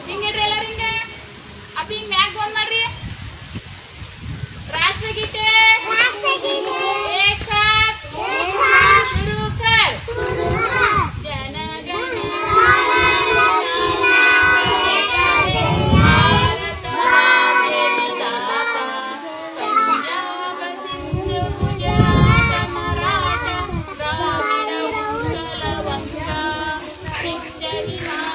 ಹಿಂಗಿಡ್ರಿ ಎಲ್ಲರೂ ಹಿಂಗೆ ಅಪ್ಪಿ ಹಿಂಗ್ ಮ್ಯಾಗ್ ಫೋನ್ ಮಾಡ್ರಿ ರಾಷ್ಟ್ರಗೀತೆ एक साथ शुरू कर जन गण भारत भाग्य विधाता पंजाब सिंध गुजरात मराठा द्राविड़ उत्कल वंगा विंध्य हिमाचल